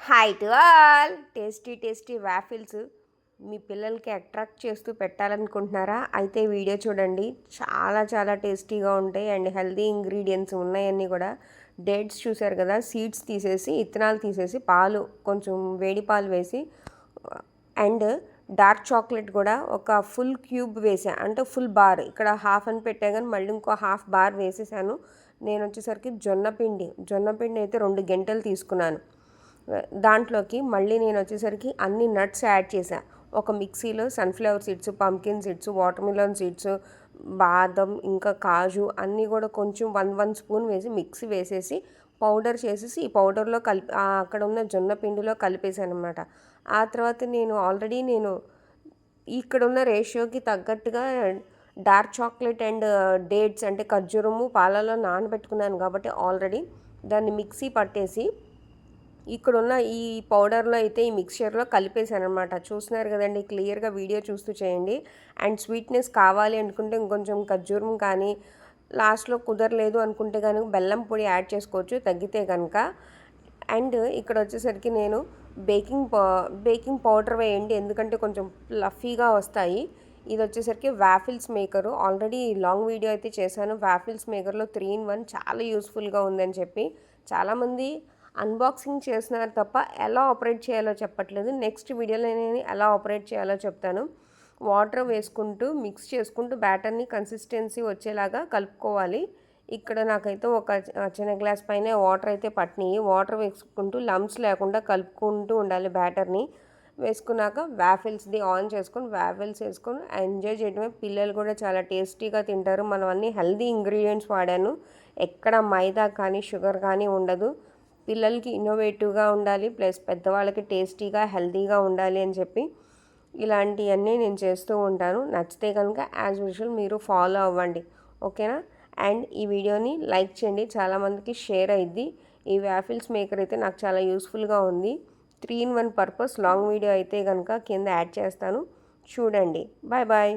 Hi to all. Tasty tasty waffles మీ పిల్లలకి attract చేస్తూ పెట్టాలనుకుంటున్నారా? అయితే వీడియో చూడండి. చాలా చాలా టేస్టీగా ఉంటాయి అండ్ హెల్తీ ఇంగ్రీడియంట్స్ ఉన్నాయన్నీ కూడా. డేట్స్ చూసారు కదా, సీడ్స్ తీసేసి ఇత్తనాలు తీసేసి పాలు కొంచెం వేడి పాలు వేసి అండ్ డార్క్ చాక్లెట్ కూడా ఒక ఫుల్ క్యూబ్ వేసా, అంటే ఫుల్ బార్. ఇక్కడ హాఫ్ అని పెట్టా కానీ మళ్ళీ ఇంకో హాఫ్ బార్ వేసేసాను. నేను వచ్చేసరికి జొన్నపిండి అయితే 2 గంటలు తీసుకున్నాను. దాంట్లోకి మళ్ళీ నేను వచ్చేసరికి అన్ని నట్స్ యాడ్ చేశా. ఒక మిక్సీలో sunflower seeds, pumpkin seeds, watermelon seeds, బాదం, ఇంకా కాజు అన్నీ కూడా కొంచెం 1 స్పూన్ వేసి మిక్సీ వేసేసి పౌడర్ చేసేసి ఈ పౌడర్లో అక్కడ ఉన్న జొన్న పిండిలో కలిపేశాను అనమాట. ఆ తర్వాత నేను ఇక్కడ ఉన్న రేషియోకి తగ్గట్టుగా డార్క్ చాక్లెట్ అండ్ డేట్స్ అంటే ఖర్జూరము పాలలో నానబెట్టుకున్నాను కాబట్టి ఆల్రెడీ దాన్ని మిక్సీ పట్టేసి ఇక్కడున్న ఈ పౌడర్లో అయితే ఈ మిక్చర్లో కలిపేశాను అనమాట. చూస్తున్నారు కదండి, క్లియర్గా వీడియో చూస్తూ చేయండి. అండ్ స్వీట్నెస్ కావాలి అనుకుంటే ఇంకొంచెం ఖర్జూరం కానీ, లాస్ట్లో కుదరలేదు అనుకుంటే కనుక బెల్లం పొడి యాడ్ చేసుకోవచ్చు తగ్గితే కనుక. అండ్ ఇక్కడ వచ్చేసరికి నేను బేకింగ్ పౌడర్ వేయండి, ఎందుకంటే కొంచెం ఫ్లఫీగా వస్తాయి. ఇది వచ్చేసరికి waffles maker. Already long video అయితే చేశాను. వాఫిల్స్ మేకర్లో 3 in 1 చాలా యూస్ఫుల్గా ఉందని చెప్పి చాలామంది అన్బాక్సింగ్ చేస్తున్నారు తప్ప ఎలా ఆపరేట్ చేయాలో చెప్పట్లేదు. నెక్స్ట్ వీడియోలో నేను ఎలా ఆపరేట్ చేయాలో చెప్తాను. వాటర్ వేసుకుంటూ మిక్స్ చేసుకుంటూ బ్యాటర్ని కన్సిస్టెన్సీ వచ్చేలాగా కలుపుకోవాలి. ఇక్కడ నాకైతే ఒక చిన్న గ్లాస్ పైన వాటర్ అయితే పట్టినాయి. వాటర్ వేసుకుంటూ లమ్స్ లేకుండా కలుపుకుంటూ ఉండాలి. బ్యాటర్ని వేసుకున్నాక వాఫిల్స్ది ఆన్ చేసుకొని వాఫిల్స్ వేసుకొని ఎంజాయ్ చేయడమే. పిల్లలు కూడా చాలా టేస్టీగా తింటారు. మనం అన్ని హెల్దీ ఇంగ్రీడియంట్స్ వాడాను, ఎక్కడ మైదా కానీ షుగర్ కానీ ఉండదు. పిల్లలకి ఇన్నోవేటివ్గా ఉండాలి, ప్లస్ పెద్దవాళ్ళకి టేస్టీగా హెల్తీగా ఉండాలి అని చెప్పి ఇలాంటివన్నీ నేను చేస్తూ ఉంటాను. నచ్చితే కనుక యాజ్ యూజువల్ మీరు ఫాలో అవ్వండి, ఓకేనా? అండ్ ఈ వీడియోని లైక్ చేయండి, చాలామందికి షేర్ అయ్యిద్ది. ఈ వాఫిల్స్ మేకర్ అయితే నాకు చాలా యూస్ఫుల్గా ఉంది. 3 in 1 పర్పస్ లాంగ్ వీడియో అయితే కనుక కింద యాడ్ చేస్తాను, చూడండి. Bye bye.